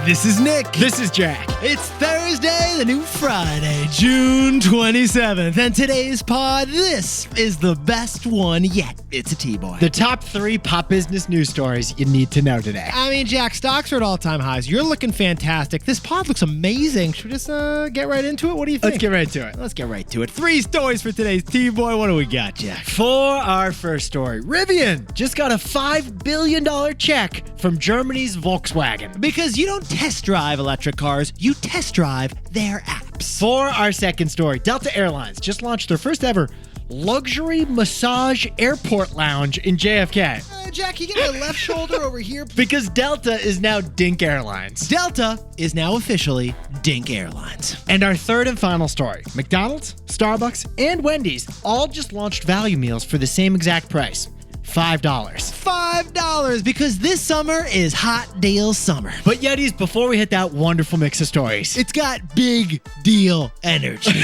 This is Nick. This is Jack. It's Thursday, the new Friday, June 27th. And today's pod, this is the best one yet. It's a TBOY. The top 3 pop business news stories you need to know today. I mean, Jack, stocks are at all-time highs. You're looking fantastic. This pod looks amazing. Should we just get right into it? What do you think? Let's get right to it. Let's get right to it. 3 stories for today's TBOY. What do we got, Jack? For our first story, Rivian just got a $5 billion check from Germany's Volkswagen. Because you don't test drive electric cars, you test drive their apps. For our second story, Delta Airlines just launched their first ever luxury massage airport lounge in JFK. Jack, you get my left shoulder over here? Because Delta is now DINK Airlines. Delta is now officially DINK Airlines. And our third and final story, McDonald's, Starbucks, and Wendy's all just launched value meals for the same exact price. $5. $5 because this summer is hot deal summer. But Yetis, before we hit that wonderful mix of stories, It's got big deal energy.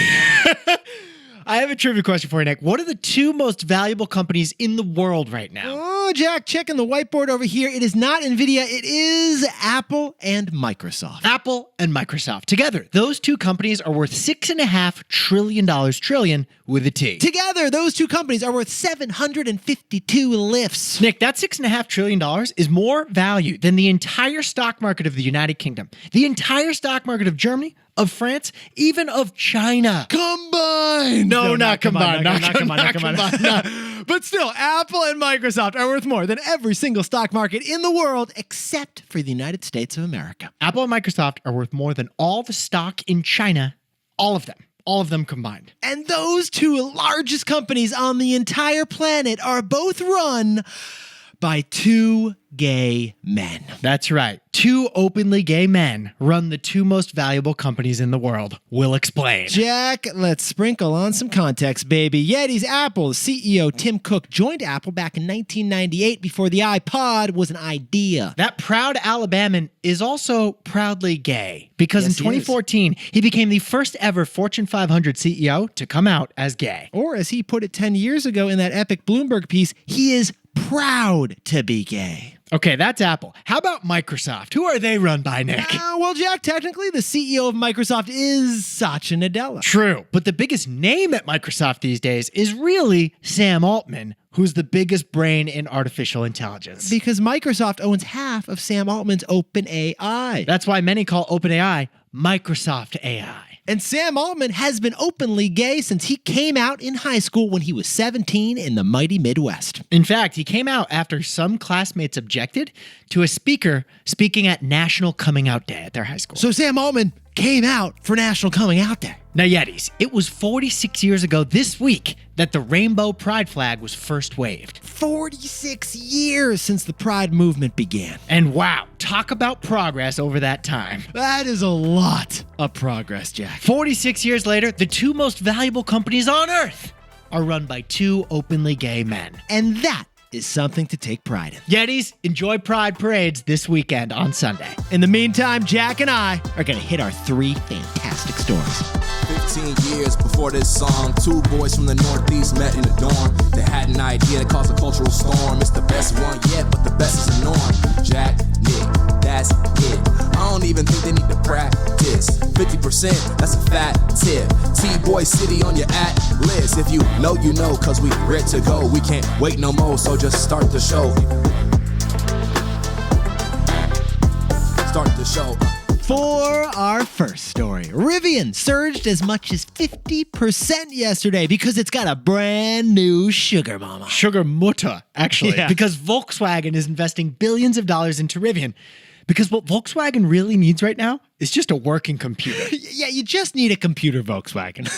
I have a trivia question for you, Nick. What are the 2 most valuable companies in the world right now? Oh, Jack, checking the whiteboard over here. It is not NVIDIA. It is Apple and Microsoft. Apple and Microsoft. Together, those 2 companies are worth $6.5 trillion, trillion with a T. Together, those 2 companies are worth 752 lifts. Nick, that $6.5 trillion is more value than the entire stock market of the United Kingdom, the entire stock market of Germany, of France, even of China. Combined. No, not combined. Not combined. But still, Apple and Microsoft are worth more than every single stock market in the world except for the United States of America. Apple and Microsoft are worth more than all the stock in China, all of them combined. And those 2 largest companies on the entire planet are both run by 2 gay men. That's right. 2 openly gay men run the 2 most valuable companies in the world. We'll explain. Jack, let's sprinkle on some context, baby. Yeti's Apple CEO Tim Cook joined Apple back in 1998 before the iPod was an idea. That proud Alabaman is also proudly gay because Yes, in 2014, he became the first ever Fortune 500 CEO to come out as gay. Or as he put it 10 years ago in that epic Bloomberg piece, he is proud to be gay. Okay, that's Apple. How about Microsoft? Who are they run by, Nick? Well, Jack, technically the CEO of Microsoft is Satya Nadella. True, but the biggest name at Microsoft these days is really Sam Altman, who's the biggest brain in artificial intelligence. Because Microsoft owns half of Sam Altman's OpenAI. That's why many call OpenAI Microsoft AI. And Sam Altman has been openly gay since he came out in high school when he was 17 in the mighty Midwest. In fact, he came out after some classmates objected to a speaker speaking at National Coming Out Day at their high school. So Sam Altman came out for National Coming Out Day. Now, Yetis, it was 46 years ago this week that the rainbow pride flag was first waved. 46 years since the Pride movement began. And wow, talk about progress over that time. That is a lot of progress, Jack. 46 years later, the 2 most valuable companies on Earth are run by 2 openly gay men. And that is something to take pride in. Yetis, enjoy Pride parades this weekend on Sunday. In the meantime, Jack and I are going to hit our 3 fantastic stories. 15 years before this song, 2 boys from the Northeast met in a dorm. They had an idea that caused a cultural storm. It's the best one yet, but the best is a norm. Jack, Nick, that's it. I don't even think they need to practice. 50%, that's a fat tip. TBOY City on your at-list. If you know, you know, cause we ready to go. We can't wait no more, so just start the show. Start the show. For our first story, Rivian surged as much as 50% yesterday because it's got a brand new sugar mama. Sugar Mutter, actually, Yeah. because Volkswagen is investing billions of dollars into Rivian. Because what Volkswagen really needs right now is just a working computer. Yeah, you just need a computer, Volkswagen.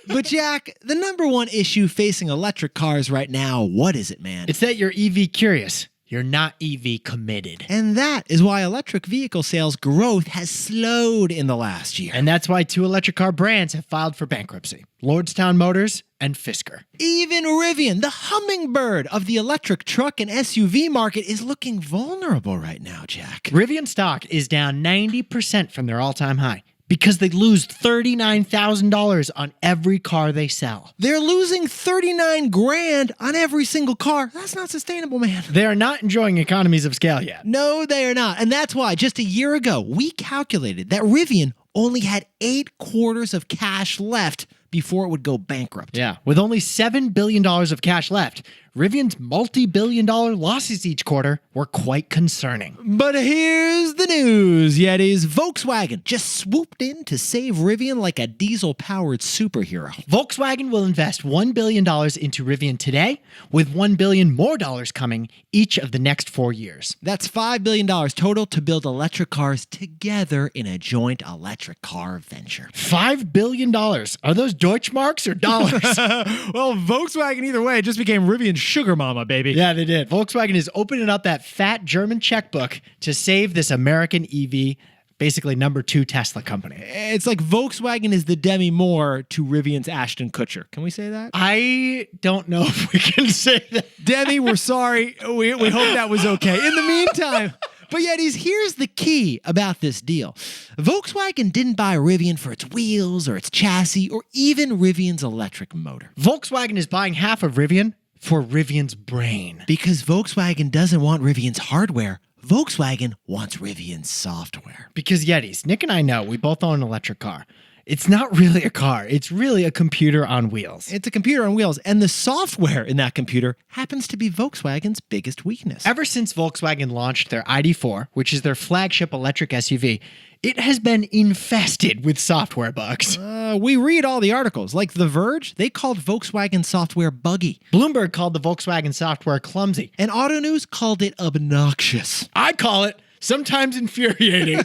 But Jack, the number one issue facing electric cars right now, what is it, man? It's that you're EV curious. You're not EV committed. And that is why electric vehicle sales growth has slowed in the last year. And that's why 2 electric car brands have filed for bankruptcy. Lordstown Motors and Fisker. Even Rivian, the hummingbird of the electric truck and SUV market, is looking vulnerable right now, Jack. Rivian stock is down 90% from their all-time high. because they lose $39,000 on every car they sell. They're losing 39 grand on every single car. That's not sustainable, man. They are not enjoying economies of scale yet. No, they are not. And that's why just a year ago, we calculated that Rivian only had 8 quarters of cash left before it would go bankrupt. Yeah, with only $7 billion of cash left, Rivian's multi-billion-dollar losses each quarter were quite concerning. But here's the news, Yetis. Volkswagen just swooped in to save Rivian like a diesel-powered superhero. Volkswagen will invest $1 billion into Rivian today, with $1 billion more dollars coming each of the next 4 years. That's $5 billion total to build electric cars together in a joint electric car venture. $5 billion. Are those Deutschmarks or dollars? Well, Volkswagen either way just became Rivian's sugar mama, baby. Yeah, they did. Volkswagen is opening up that fat German checkbook to save this American EV, basically number 2 Tesla company. It's like Volkswagen is the Demi Moore to Rivian's Ashton Kutcher. Can we say that? I don't know if we can say that. Demi, we're sorry. We hope that was okay. In the meantime... But Yetis, here's the key about this deal. Volkswagen didn't buy Rivian for its wheels or its chassis or even Rivian's electric motor. Volkswagen is buying half of Rivian for Rivian's brain. Because Volkswagen doesn't want Rivian's hardware. Volkswagen wants Rivian's software. Because Yetis, Nick and I know we both own an electric car. It's not really a car. It's really a computer on wheels. It's a computer on wheels, and the software in that computer happens to be Volkswagen's biggest weakness. Ever since Volkswagen launched their ID.4, which is their flagship electric SUV, it has been infested with software bugs. We read all the articles. Like The Verge, they called Volkswagen software buggy. Bloomberg called the Volkswagen software clumsy. And Auto News called it obnoxious. I call it sometimes infuriating.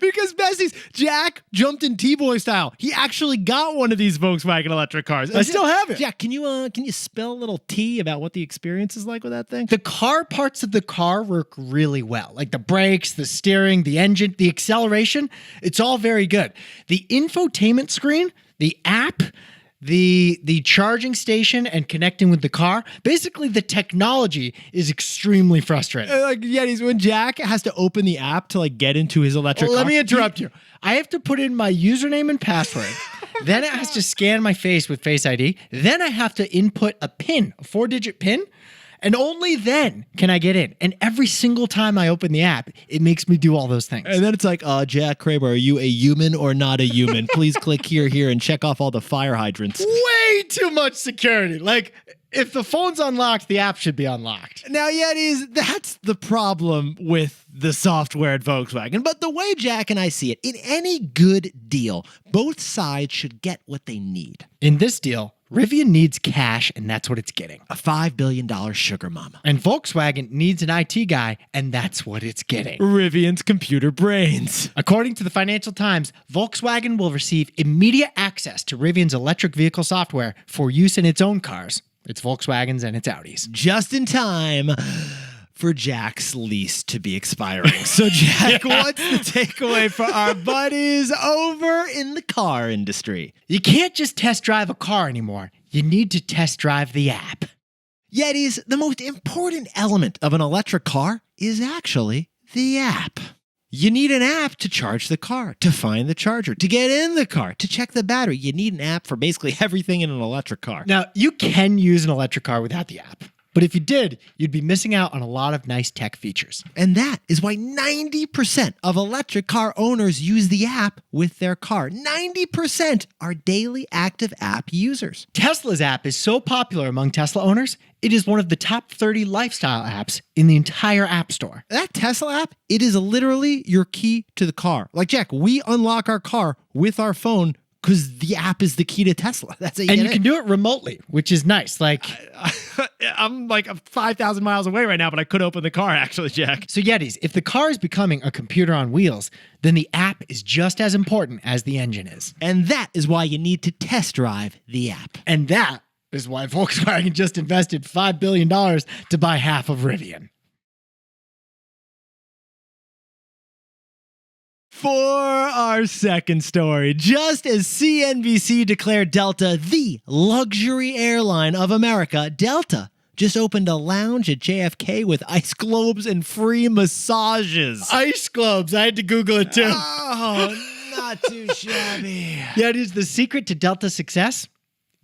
Because besties, Jack jumped in TBOY style. He actually got one of these Volkswagen electric cars. I still have it. Jack, can you spill a little tea about what the experience is like with that thing? The car parts of the car work really well. Like the brakes, the steering, the engine, the acceleration. It's all very good. The infotainment screen, the app, the charging station and connecting with the car, basically the technology is extremely frustrating. Like Yetis, when Jack has to open the app to like get into his electric car. Let me interrupt you. I have to put in my username and password. Then it has to scan my face with Face ID. Then I have to input a PIN, a 4-digit PIN. And only then can I get in. And every single time I open the app, it makes me do all those things. And then it's like, Jack Kramer, are you a human or not a human? Please click here, and check off all the fire hydrants. Way too much security. Like, if the phone's unlocked, the app should be unlocked. Now, Yetis, that's the problem with the software at Volkswagen. But the way Jack and I see it, in any good deal, both sides should get what they need. In this deal, Rivian needs cash, and that's what it's getting. A $5 billion sugar mama. And Volkswagen needs an IT guy, and that's what it's getting. Rivian's computer brains. According to the Financial Times, Volkswagen will receive immediate access to Rivian's electric vehicle software for use in its own cars, its Volkswagens and its Audis. Just in time for Jack's lease to be expiring. So, Jack, what's the takeaway for our buddies over in the car industry? You can't just test drive a car anymore. You need to test drive the app. Yetis, the most important element of an electric car is actually the app. You need an app to charge the car, to find the charger, to get in the car, to check the battery. You need an app for basically everything in an electric car. Now, you can use an electric car without the app. But if you did, you'd be missing out on a lot of nice tech features. And that is why 90% of electric car owners use the app with their car. 90% are daily active app users. Tesla's app is so popular among Tesla owners, it is one of the top 30 lifestyle apps in the entire App Store. That Tesla app, it is literally your key to the car. Like, Jack, we unlock our car with our phone because the app is the key to Tesla. That's it. And you can do it remotely, which is nice. Like, I'm like 5,000 miles away right now, but I could open the car actually, Jack. So Yetis, if the car is becoming a computer on wheels, then the app is just as important as the engine is. And that is why you need to test drive the app. And that is why Volkswagen just invested $5 billion to buy half of Rivian. For our second story, just as CNBC declared Delta the luxury airline of America, Delta just opened a lounge at JFK with ice globes and free massages. Ice globes. I had to Google it too. Oh, Not too shabby. Yeah, it is. The secret to Delta's success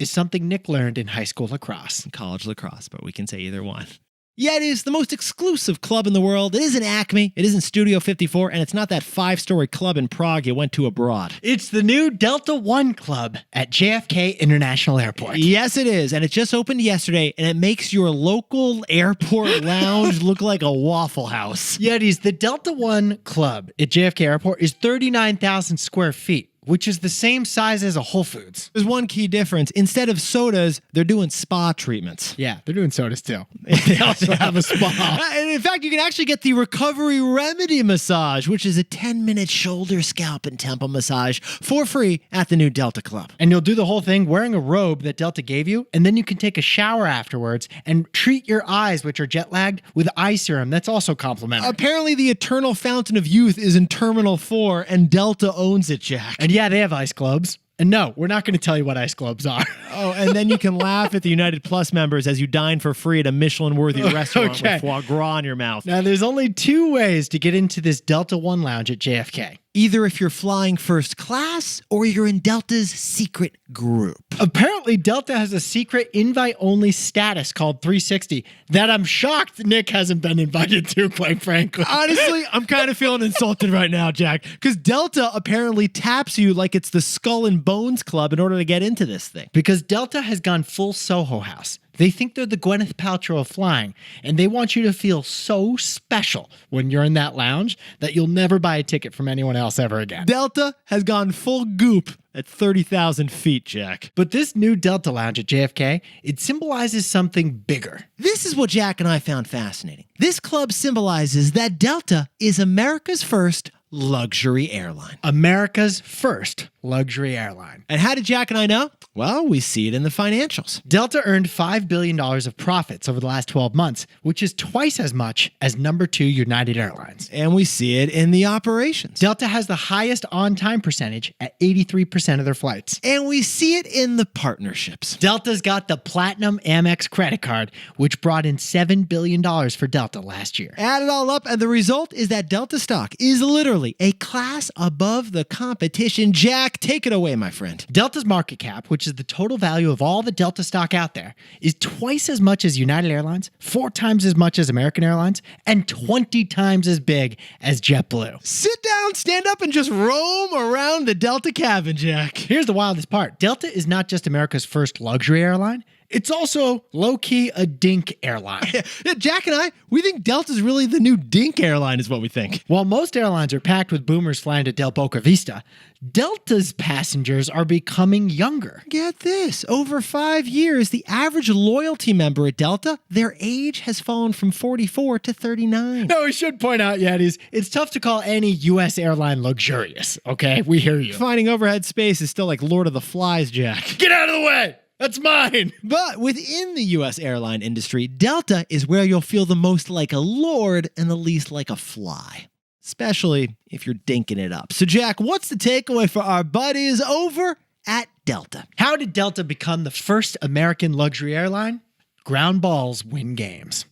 is something Nick learned in high school lacrosse. College lacrosse, but we can say either one. Yeah, it is the most exclusive club in the world. It isn't Acme, it isn't Studio 54, and it's not that 5-story club in Prague you went to abroad. It's the new Delta One Club at JFK International Airport. Yes, it is, and it just opened yesterday, and it makes your local airport lounge look like a Waffle House. Yeah, it is. The Delta One Club at JFK Airport is 39,000 square feet, which is the same size as a Whole Foods. There's one key difference. Instead of sodas, they're doing spa treatments. Yeah, they're doing sodas too. They also have a spa. And in fact, you can actually get the Recovery Remedy Massage, which is a 10-minute shoulder, scalp, and temple massage for free at the new Delta Club. And you'll do the whole thing wearing a robe that Delta gave you, and then you can take a shower afterwards and treat your eyes, which are jet lagged, with eye serum. That's also complimentary. Apparently, the eternal fountain of youth is in Terminal 4, and Delta owns it, Jack. And yeah, they have ice globes. And no, we're not going to tell you what ice globes are. Oh, and then you can laugh at the United Plus members as you dine for free at a Michelin-worthy restaurant with foie gras in your mouth. Now, there's only two ways to get into this Delta One lounge at JFK. Either if you're flying first class or you're in Delta's secret group. Apparently, Delta has a secret invite-only status called 360 that I'm shocked Nick hasn't been invited to, quite frankly. Honestly, I'm kind of feeling insulted right now, Jack, because Delta apparently taps you like it's the Skull and Bones Club in order to get into this thing. Because Delta has gone full Soho House. They think they're the Gwyneth Paltrow of flying, and they want you to feel so special when you're in that lounge that you'll never buy a ticket from anyone else ever again. Delta has gone full goop at 30,000 feet, Jack. But this new Delta lounge at JFK, it symbolizes something bigger. This is what Jack and I found fascinating. This club symbolizes that Delta is America's first luxury airline. America's first luxury airline. And how did Jack and I know? Well, we see it in the financials. Delta earned $5 billion of profits over the last 12 months, which is twice as much as number 2 United Airlines. And we see it in the operations. Delta has the highest on-time percentage at 83% of their flights. And we see it in the partnerships. Delta's got the Platinum Amex credit card, which brought in $7 billion for Delta last year. Add it all up, and the result is that Delta stock is literally a class above the competition. Jack, take it away, my friend. Delta's market cap, which is the total value of all the Delta stock out there, is twice as much as United Airlines, 4 times as much as American Airlines, and 20 times as big as JetBlue. Sit down, stand up, and just roam around the Delta cabin, Jack. Here's the wildest part. Delta is not just America's first luxury airline. It's also low-key a DINK airline. Yeah, Jack and I, we think Delta's really the new DINK airline is what we think. While most airlines are packed with boomers flying to Del Boca Vista, Delta's passengers are becoming younger. Get this. Over 5 years, the average loyalty member at Delta, their age has fallen from 44 to 39. No, we should point out, Yaddies, it's tough to call any U.S. airline luxurious, okay? We hear you. Finding overhead space is still like Lord of the Flies, Jack. Get out of the way! That's mine! But within the U.S. airline industry, Delta is where you'll feel the most like a lord and the least like a fly. Especially if you're dinking it up. So, Jack, what's the takeaway for our buddies over at Delta? How did Delta become the first American luxury airline? Ground balls win games.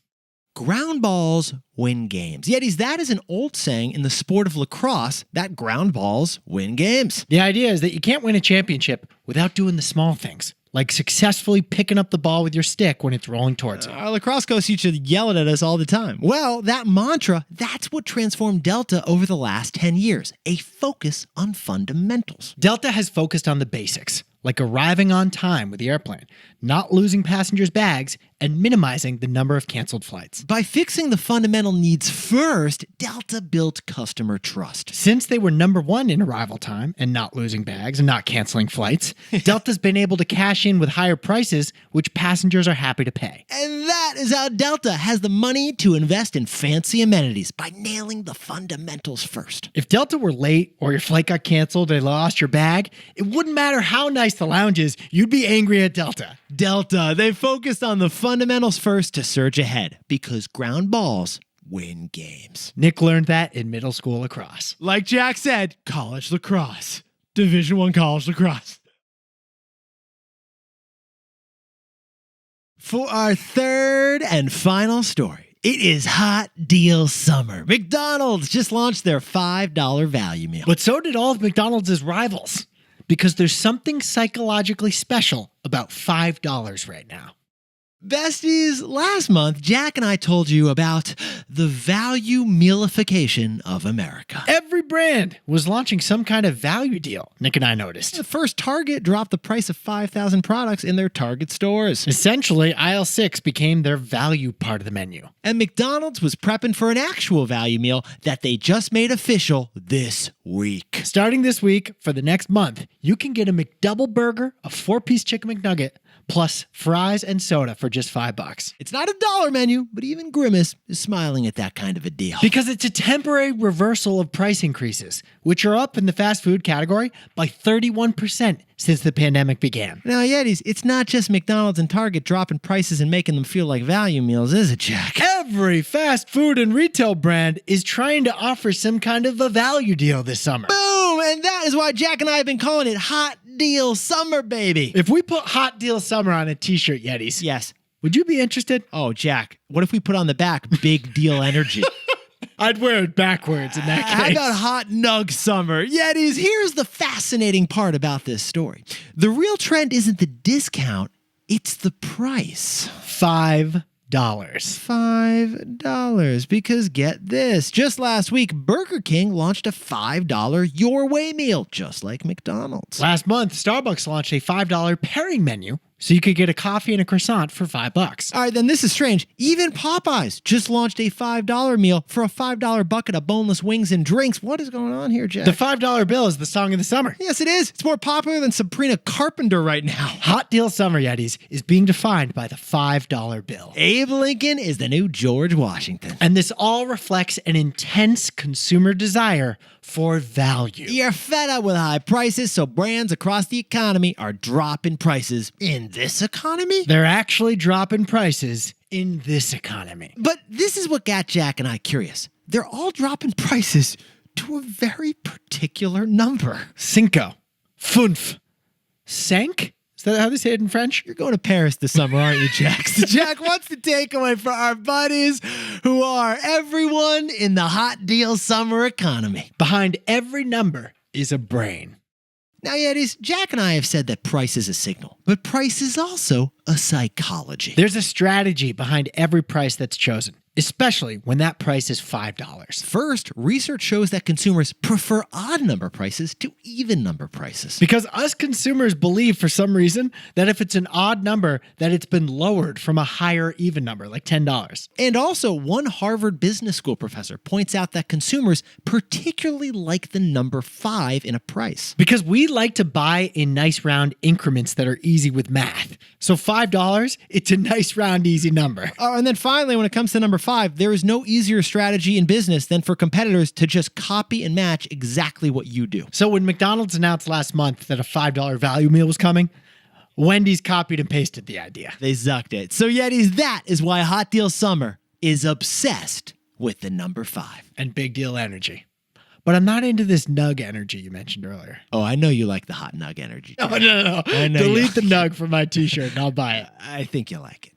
Ground balls win games. Yetis, that is an old saying in the sport of lacrosse that ground balls win games. The idea is that you can't win a championship without doing the small things, like successfully picking up the ball with your stick when it's rolling towards you. Our lacrosse coach used to yell it at us all the time. Well, that mantra, that's what transformed Delta over the last 10 years. A focus on fundamentals. Delta has focused on the basics, like arriving on time with the airplane, not losing passengers' bags, and minimizing the number of canceled flights. By fixing the fundamental needs first, Delta built customer trust. Since they were number 1 in arrival time and not losing bags and not canceling flights, Delta's been able to cash in with higher prices, which passengers are happy to pay. And that is how Delta has the money to invest in fancy amenities by nailing the fundamentals first. If Delta were late or your flight got canceled and lost your bag, it wouldn't matter how nice the lounge is, you'd be angry at Delta. Delta, they focused on the fundamentals first to surge ahead because ground balls win games. Nick learned that in middle school lacrosse. Like Jack said, college lacrosse. Division I college lacrosse. For our third and final story, It is hot deal summer. McDonald's just launched their $5 value meal. But so did all of McDonald's rivals, because there's something psychologically special about $5 right now. Besties, last month, Jack and I told you about the value mealification of America. Every brand was launching some kind of value deal, Nick and I noticed. The first Target dropped the price of 5,000 products in their Target stores. Essentially, aisle 6 became their value part of the menu. And McDonald's was prepping for an actual value meal that they just made official this week. Starting this week, for the next month, you can get a McDouble burger, a 4-piece chicken McNugget, plus fries and soda for just $5. It's not a dollar menu, but even Grimace is smiling at that kind of a deal. Because it's a temporary reversal of price increases, which are up in the fast food category by 31% since the pandemic began. Now, Yetis, it's not just McDonald's and Target dropping prices and making them feel like value meals, is it, Jack? Every fast food and retail brand is trying to offer some kind of a value deal this summer. Boom! And that is why Jack and I have been calling it Hot Deal Summer, baby. If we put Hot Deal Summer on a t-shirt, Yetis, Yes. would you be interested? Oh, Jack, what if we put on the back Big Deal Energy? I'd wear it backwards in that case. How about Hot Nug Summer? Yetis, here's the fascinating part about this story. The real trend isn't the discount, it's the price. $5. $5. Because get this, just last week, Burger King launched a $5 Your Way meal, just like McDonald's. Last month, Starbucks launched a $5 pairing menu, so you could get a coffee and a croissant for $5. All right, then this is strange. Even Popeyes just launched a $5 meal for a $5 bucket of boneless wings and drinks. What is going on here, Jack? The $5 bill is the song of the summer. Yes, it is. It's more popular than Sabrina Carpenter right now. Hot Deal Summer, Yetis, is being defined by the $5 bill. Abe Lincoln is the new George Washington. And this all reflects an intense consumer desire for value. You're fed up with high prices, so brands across the economy are dropping prices in this economy? They're actually dropping prices in this economy. But this is what got Jack and I curious. They're all dropping prices to a very particular number. Cinco. Funf. Cinq? Is that how they say it in French? You're going to Paris this summer, aren't you, Jack? So Jack, what's the takeaway for our buddies who are everyone in the hot deal summer economy? Behind every number is a brain. Now, Yetis, Jack and I have said that price is a signal, but price is also a psychology. There's a strategy behind every price that's chosen, especially when that price is $5. First, research shows that consumers prefer odd number prices to even number prices. Because us consumers believe for some reason that if it's an odd number, that it's been lowered from a higher even number, like $10. And also, one Harvard Business School professor points out that consumers particularly like the number 5 in a price. Because we like to buy in nice round increments that are easy with math. So $5, it's a nice round easy number. Oh, and then finally, when it comes to number 5, there is no easier strategy in business than for competitors to just copy and match exactly what you do. So when McDonald's announced last month that a $5 value meal was coming, Wendy's copied and pasted the idea. They zucked it. So Yetis, that is why Hot Deal Summer is obsessed with the number 5. And Big Deal Energy. But I'm not into this nug energy you mentioned earlier. Oh, I know you like the hot nug energy. No. I know Delete the nug from my t-shirt and I'll buy it. I think you like it.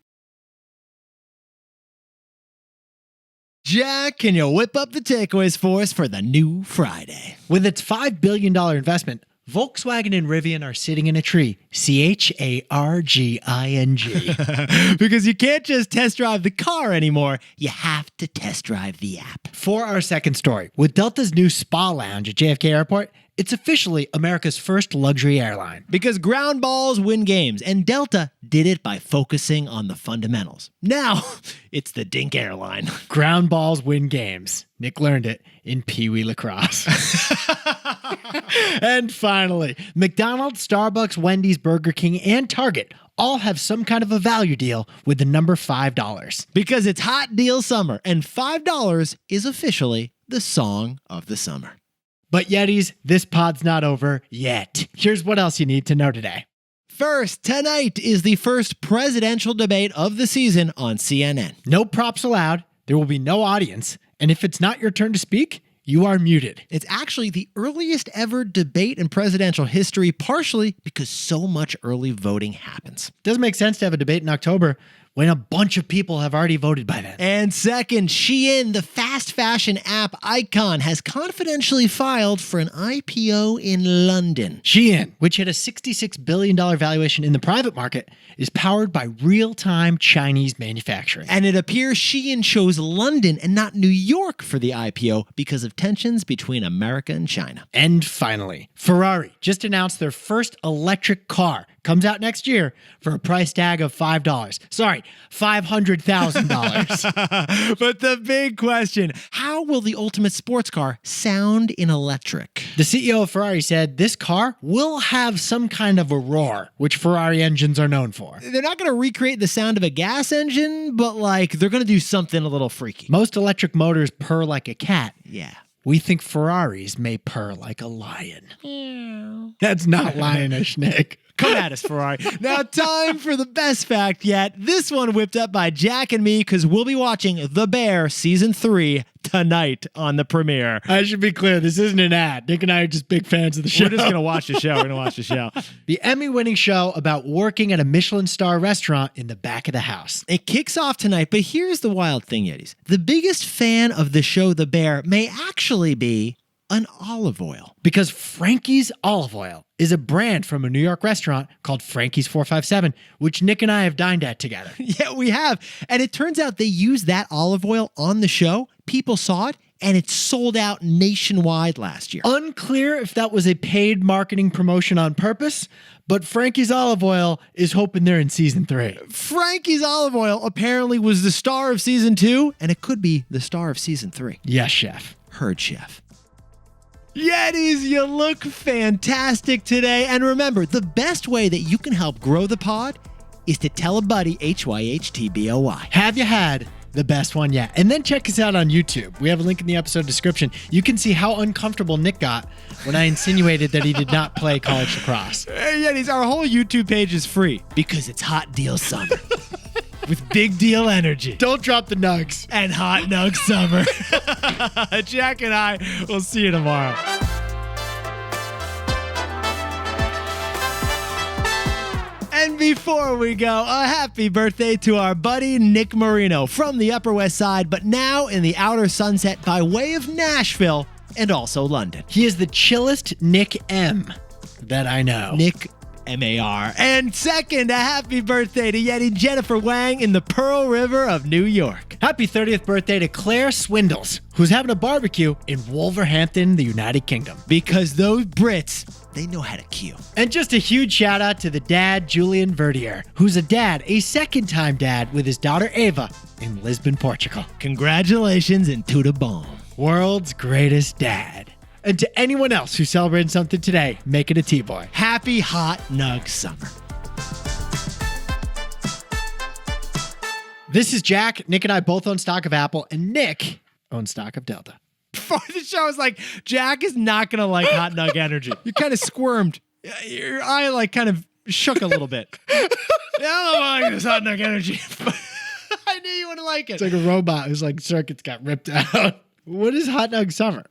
Jack, can you whip up the takeaways for us for the new Friday? With its $5 billion investment, Volkswagen and Rivian are sitting in a tree. CHARGING. Because you can't just test drive the car anymore. You have to test drive the app. For our second story, with Delta's new Spa Lounge at JFK Airport, it's officially America's first luxury airline. Because ground balls win games, and Delta did it by focusing on the fundamentals. Now, it's the DINK airline. Ground balls win games. Nick learned it in Pee Wee lacrosse. And finally, McDonald's, Starbucks, Wendy's, Burger King, and Target all have some kind of a value deal with the number $5. Because it's hot deal summer, and $5 is officially the song of the summer. But Yetis, this pod's not over yet. Here's what else you need to know today. First, tonight is the first presidential debate of the season on CNN. No props allowed. There will be no audience. And if it's not your turn to speak, you are muted. It's actually the earliest ever debate in presidential history, partially because so much early voting happens. Doesn't make sense to have a debate in October when a bunch of people have already voted by then? And second, Shein, the fast fashion app icon, has confidentially filed for an IPO in London. Shein, which had a $66 billion valuation in the private market, is powered by real-time Chinese manufacturing. And it appears Shein chose London and not New York for the IPO because of tensions between America and China. And finally, Ferrari just announced their first electric car. Comes out next year for a price tag of $5. Sorry, $500,000. But the big question, how will the ultimate sports car sound in electric? The CEO of Ferrari said this car will have some kind of a roar, which Ferrari engines are known for. They're not going to recreate the sound of a gas engine, but they're going to do something a little freaky. Most electric motors purr like a cat. Yeah. We think Ferraris may purr like a lion. That's not lionish, Nick. Come at us, Ferrari. Now, time for the best fact yet. This one whipped up by Jack and me because we'll be watching The Bear Season 3 tonight on the premiere. I should be clear, this isn't an ad. Nick and I are just big fans of the show. We're just going to watch the show. We're going to watch the show. The Emmy-winning show about working at a Michelin star restaurant in the back of the house. It kicks off tonight, but here's the wild thing, Yetis. The biggest fan of the show The Bear may actually be an olive oil. Because Frankie's Olive Oil is a brand from a New York restaurant called Frankie's 457, which Nick and I have dined at together. Yeah, we have. And it turns out they used that olive oil on the show. People saw it, and it sold out nationwide last year. Unclear if that was a paid marketing promotion on purpose, but Frankie's Olive Oil is hoping they're in season 3. Frankie's Olive Oil apparently was the star of season 2, and it could be the star of season 3. Yes, chef. Heard, chef. Yetis, you look fantastic today. And remember, the best way that you can help grow the pod is to tell a buddy, HYHTBOY. Have you had the best one yet? And then check us out on YouTube. We have a link in the episode description. You can see how uncomfortable Nick got when I insinuated that he did not play college lacrosse. Hey, Yetis, our whole YouTube page is free because it's Hot Deal Summer. With big deal energy. Don't drop the nugs. And Hot Nug Summer. Jack and I will see you tomorrow. And before we go, a happy birthday to our buddy Nick Marino from the Upper West Side, but now in the Outer Sunset by way of Nashville and also London. He is the chillest Nick M that I know. Nick M.A.R. And second, a happy birthday to Yeti Jennifer Wang in the Pearl River of New York. Happy 30th birthday to Claire Swindles, who's having a barbecue in Wolverhampton, the United Kingdom. Because those Brits, they know how to cue. And just a huge shout out to the dad, Julian Verdier, who's a second-time dad with his daughter Ava in Lisbon, Portugal. Congratulations and to the bomb. World's greatest dad. And to anyone else who's celebrating something today, make it a T-Boy. Happy Hot Nug Summer. This is Jack. Nick and I both own stock of Apple, and Nick owns stock of Delta. Before the show, I was like, Jack is not going to like Hot Nug Energy. You kind of squirmed. Your eye kind of shook a little bit. I don't like this Hot Nug Energy. I knew you wouldn't like it. It's like a robot whose circuits got ripped out. What is Hot Nug Summer?